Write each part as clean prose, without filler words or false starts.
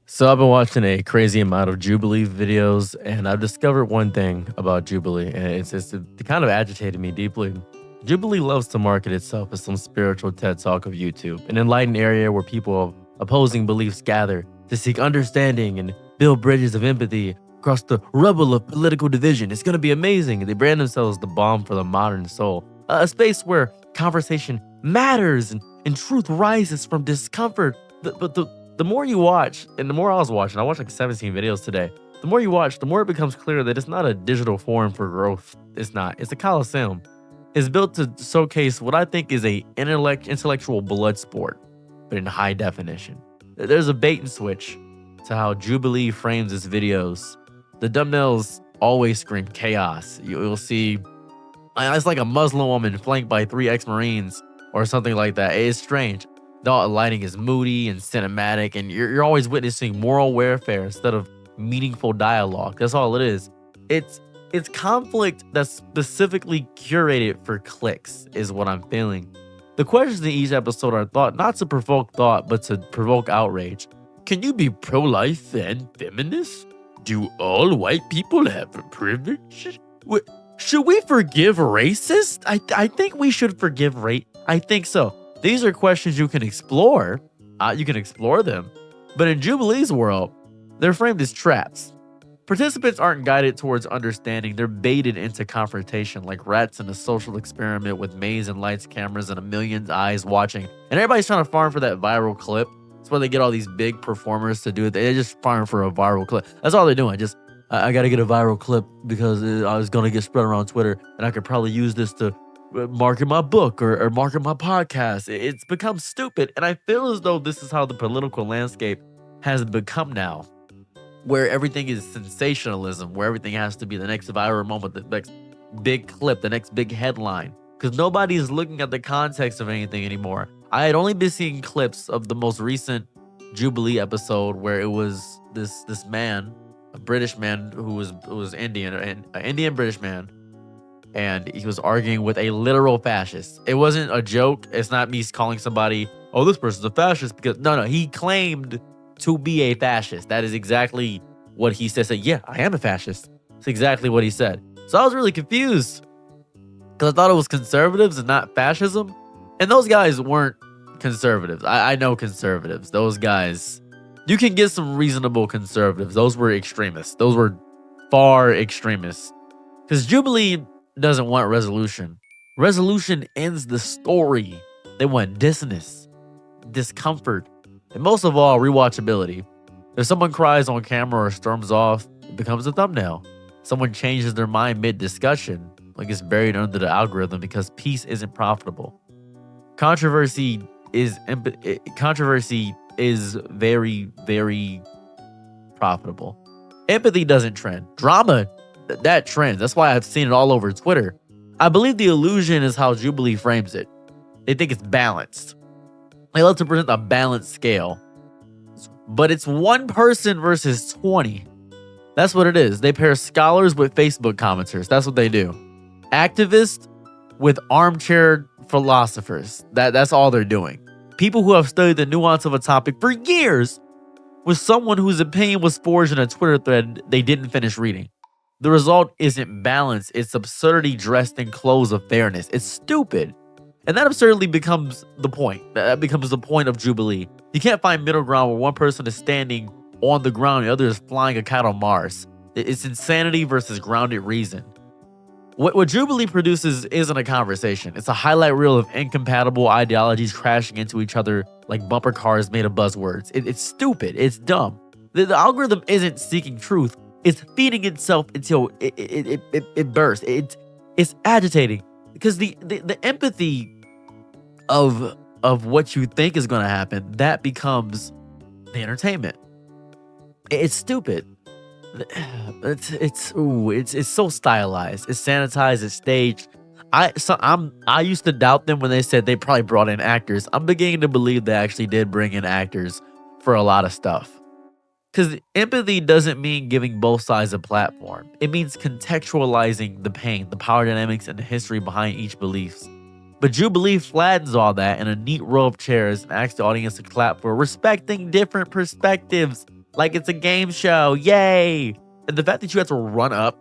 So I've been watching a crazy amount of Jubilee videos, and I've discovered one thing about Jubilee, and it kind of agitated me deeply. Jubilee loves to market itself as some spiritual TED Talk of YouTube, an enlightened area where people of opposing beliefs gather to seek understanding and build bridges of empathy across the rubble of political division. It's going to be amazing. They brand themselves the balm for the modern soul, a space where conversation matters and truth rises from discomfort. The more you watch, and the more I was watching, I watched like 17 videos today. The more you watch, the more it becomes clear that it's not a digital forum for growth. It's not. It's a coliseum. It's built to showcase what I think is a intellectual blood sport, but in high definition. There's a bait and switch to how Jubilee frames its videos. The thumbnails always scream chaos. You'll see it's like a Muslim woman flanked by three ex-Marines or something like that. It's strange. The lighting is moody and cinematic, and you're always witnessing moral warfare instead of meaningful dialogue. That's all it is. It's conflict that's specifically curated for clicks, is what I'm feeling. The questions in each episode are thought not to provoke thought, but to provoke outrage. Can you be pro-life and feminist? Do all white people have privilege? Should we forgive racists? I think we should forgive I think so. These are questions you can explore. You can explore them. But in Jubilee's world, they're framed as traps. Participants aren't guided towards understanding. They're baited into confrontation like rats in a social experiment with maze and lights, cameras, and a million eyes watching. And everybody's trying to farm for that viral clip. That's why they get all these big performers to do it. They just farm for a viral clip. That's all they're doing. Just, I got to get a viral clip because I was going to get spread around Twitter. And I could probably use this to market my book or market my podcast. It's become stupid, and I feel as though this is how the political landscape has become now, where everything is sensationalism, where everything has to be the next viral moment, the next big clip, the next big headline, because nobody is looking at the context of anything anymore. I had only been seeing clips of the most recent Jubilee episode where it was this man, a British man who was Indian, an Indian British man, and he was arguing with a literal fascist. It wasn't a joke. It's not me calling somebody, oh, this person's a fascist, because no, he claimed to be a fascist. That is exactly what he said. Yeah, I am a fascist. That's exactly what he said. So I was really confused because I thought it was conservatives and not fascism. And those guys weren't conservatives. I know conservatives. Those guys, you can get some reasonable conservatives. Those were extremists. Those were far extremists. Because Jubilee doesn't want resolution. Resolution ends the story. They want dissonance, discomfort, and most of all, rewatchability. If someone cries on camera or storms off, it becomes a thumbnail. Someone changes their mind mid-discussion, like it's buried under the algorithm because peace isn't profitable. Controversy is very, very profitable. Empathy doesn't trend. Drama, that trends. That's why I've seen it all over Twitter. I believe the illusion is how Jubilee frames it. They think it's balanced. They love to present a balanced scale. But it's one person versus 20. That's what it is. They pair scholars with Facebook commenters. That's what they do. Activists with armchair philosophers. That's all they're doing. People who have studied the nuance of a topic for years with someone whose opinion was forged in a Twitter thread they didn't finish reading. The result isn't balance. It's absurdity dressed in clothes of fairness. It's stupid. And that absurdly becomes the point. That becomes the point of Jubilee. You can't find middle ground where one person is standing on the ground and the other is flying a kite on Mars. It's insanity versus grounded reason. What Jubilee produces isn't a conversation. It's a highlight reel of incompatible ideologies crashing into each other like bumper cars made of buzzwords. It's stupid. It's dumb. The algorithm isn't seeking truth. It's feeding itself until it bursts. It's agitating because the empathy of what you think is going to happen, that becomes the entertainment. It's stupid. It's so stylized. It's sanitized. It's staged. I used to doubt them when they said they probably brought in actors. I'm beginning to believe they actually did bring in actors for a lot of stuff. Because empathy doesn't mean giving both sides a platform. It means contextualizing the pain, the power dynamics, and the history behind each belief. But Jubilee flattens all that in a neat row of chairs and asks the audience to clap for respecting different perspectives. like it's a game show. Yay. And the fact that you have to run up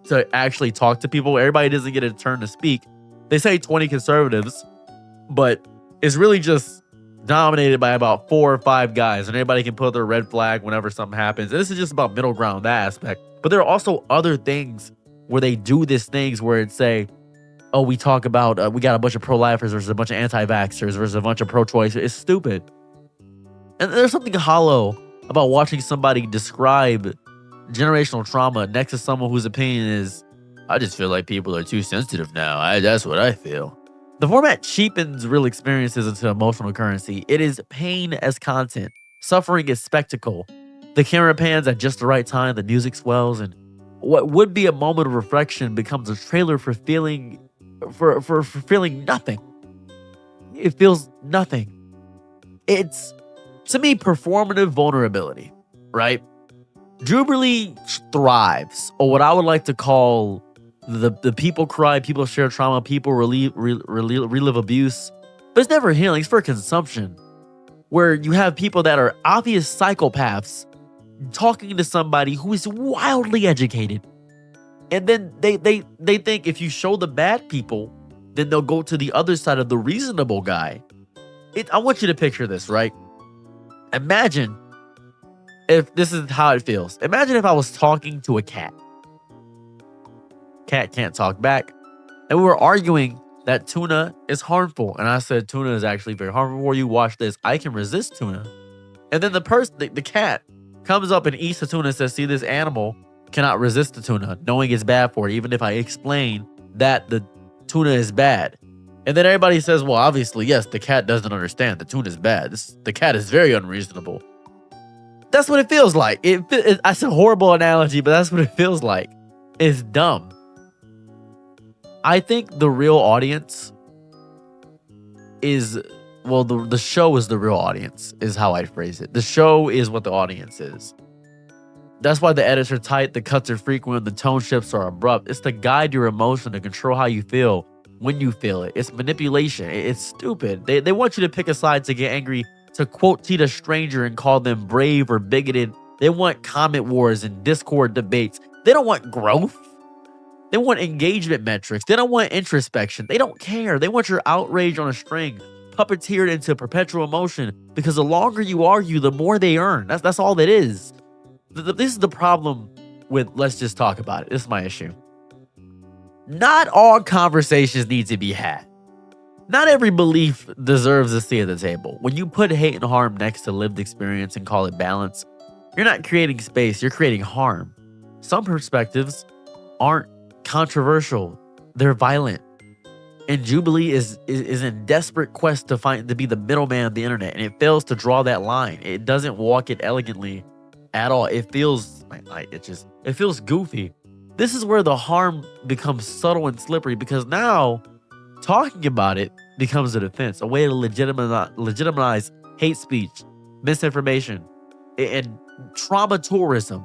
to actually talk to people, everybody doesn't get a turn to speak. They say 20 conservatives, but it's really just dominated by about 4 or 5 guys, and everybody can put their red flag whenever something happens. And this is just about middle ground, that aspect. But there are also other things where they do these things where it's say, oh, we talk about, we got a bunch of pro-lifers versus a bunch of anti-vaxxers versus a bunch of pro-choice. It's stupid. And there's something hollow about watching somebody describe generational trauma next to someone whose opinion is, I just feel like people are too sensitive now. That's what I feel. The format cheapens real experiences into emotional currency. It is pain as content. Suffering is spectacle. The camera pans at just the right time, the music swells, and what would be a moment of reflection becomes a trailer for feeling nothing. It feels nothing. It's, to me, performative vulnerability, right? Jubilee thrives, or what I would like to call the people cry, people share trauma, people relive abuse, but it's never healing. It's for consumption, where you have people that are obvious psychopaths talking to somebody who is wildly educated, and then they think if you show the bad people, then they'll go to the other side of the reasonable guy. I want you to picture this, right? Imagine if this is how it feels. Imagine if I was talking to a cat. Cat can't talk back. And we were arguing that tuna is harmful. And I said, tuna is actually very harmful for you. Watch this. I can resist tuna. And then the cat comes up and eats the tuna and says, see, this animal cannot resist the tuna, knowing it's bad for it, even if I explain that the tuna is bad. And then everybody says, well, obviously, yes, the cat doesn't understand. The tuna is bad. The cat is very unreasonable. That's what it feels like. That's a horrible analogy, but that's what it feels like. It's dumb. I think the real audience is, well, the show is the real audience, is how I'd phrase it. The show is what the audience is. That's why the edits are tight, the cuts are frequent, the tone shifts are abrupt. It's to guide your emotion, to control how you feel when you feel it. It's manipulation. It's stupid. They want you to pick a side to get angry, to quote tweet a stranger and call them brave or bigoted. They want comment wars and Discord debates. They don't want growth. They want engagement metrics. They don't want introspection. They don't care. They want your outrage on a string, puppeteered into perpetual emotion, because the longer you argue, the more they earn. That's all it is. This is the problem with let's just talk about it. This is my issue. Not all conversations need to be had. Not every belief deserves a seat at the table. When you put hate and harm next to lived experience and call it balance, you're not creating space, you're creating harm. Some perspectives aren't controversial, they're violent. And Jubilee is in desperate quest to be the middleman of the internet, and it fails to draw that line. It doesn't walk it elegantly at all. It feels it feels goofy. This is where the harm becomes subtle and slippery, because now talking about it becomes a defense, a way to legitimize hate speech, misinformation, and trauma tourism.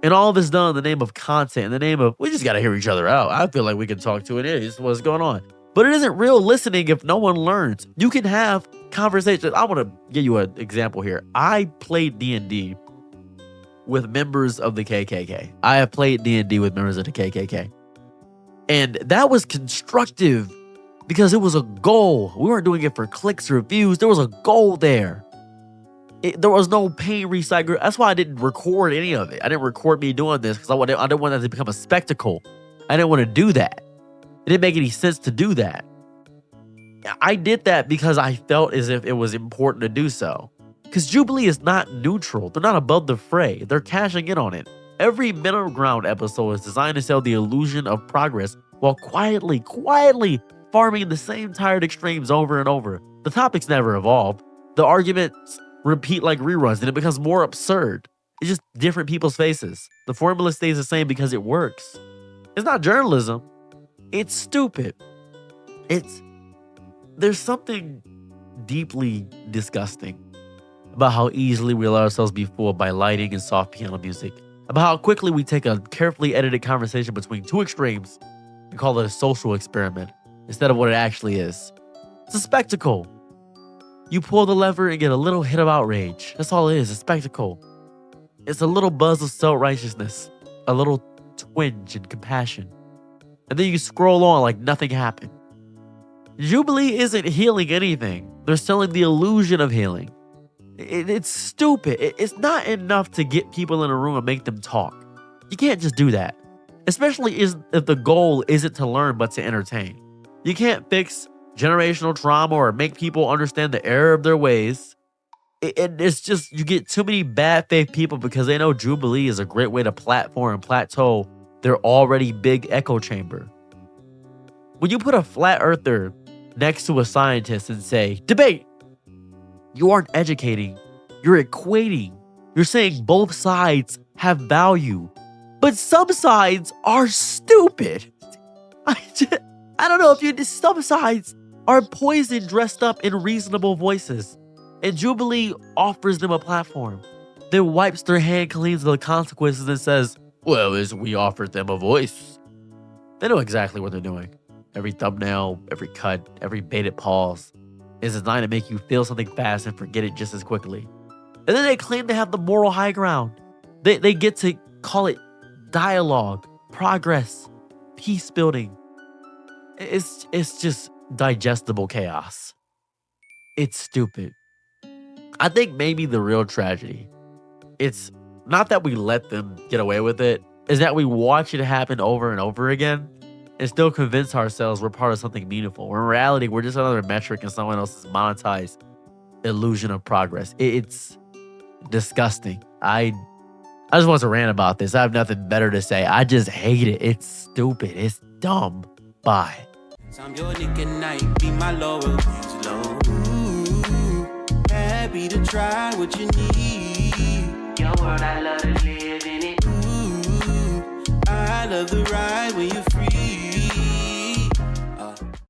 And all of this done in the name of content, in the name of, we just got to hear each other out. I feel like we can talk to it. This is what's going on. But it isn't real listening if no one learns. You can have conversations. I want to give you an example here. I played D&D with members of the KKK. I have played D&D with members of the KKK. And that was constructive because it was a goal. We weren't doing it for clicks or views. There was a goal there. There was no pain recycle. That's why I didn't record any of it. I didn't record me doing this because I didn't want that to become a spectacle. I didn't want to do that. It didn't make any sense to do that. I did that because I felt as if it was important to do so. Because Jubilee is not neutral. They're not above the fray. They're cashing in on it. Every middle ground episode is designed to sell the illusion of progress while quietly farming the same tired extremes over and over. The topics never evolve. The arguments repeat like reruns, and it becomes more absurd. It's just different people's faces. The formula stays the same because it works. It's not journalism. It's stupid. There's something deeply disgusting about how easily we allow ourselves to be fooled by lighting and soft piano music. About how quickly we take a carefully edited conversation between two extremes and call it a social experiment instead of what it actually is. It's a spectacle. You pull the lever and get a little hit of outrage. That's all it is, a spectacle. It's a little buzz of self-righteousness, a little twinge and compassion. And then you scroll on like nothing happened. Jubilee isn't healing anything. They're selling the illusion of healing. It's stupid. It's not enough to get people in a room and make them talk. You can't just do that. Especially if the goal isn't to learn but to entertain. You can't fix generational trauma or make people understand the error of their ways. It's just, you get too many bad faith people because they know Jubilee is a great way to platform and plateau their already big echo chamber. When you put a flat earther next to a scientist and say, debate, you aren't educating, you're equating. You're saying both sides have value, but some sides are stupid. I don't know if some sides are poison dressed up in reasonable voices. And Jubilee offers them a platform, then wipes their hand clean of the consequences and says, well, we offered them a voice. They know exactly what they're doing. Every thumbnail, every cut, every baited pause is designed to make you feel something fast and forget it just as quickly. And then they claim to have the moral high ground. They get to call it dialogue, progress, peace building. It's just digestible chaos. It's stupid. I think maybe the real tragedy, it's not that we let them get away with it, is that we watch it happen over and over again and still convince ourselves we're part of something meaningful. When in reality, we're just another metric in someone else's monetized illusion of progress. It's disgusting. I just want to rant about this. I have nothing better to say. I just hate it. It's stupid. It's dumb. Bye. I'm your nigga night, be my loyal, low. Happy to try what you need. Your world, I love to live in it. I love the ride when you're free.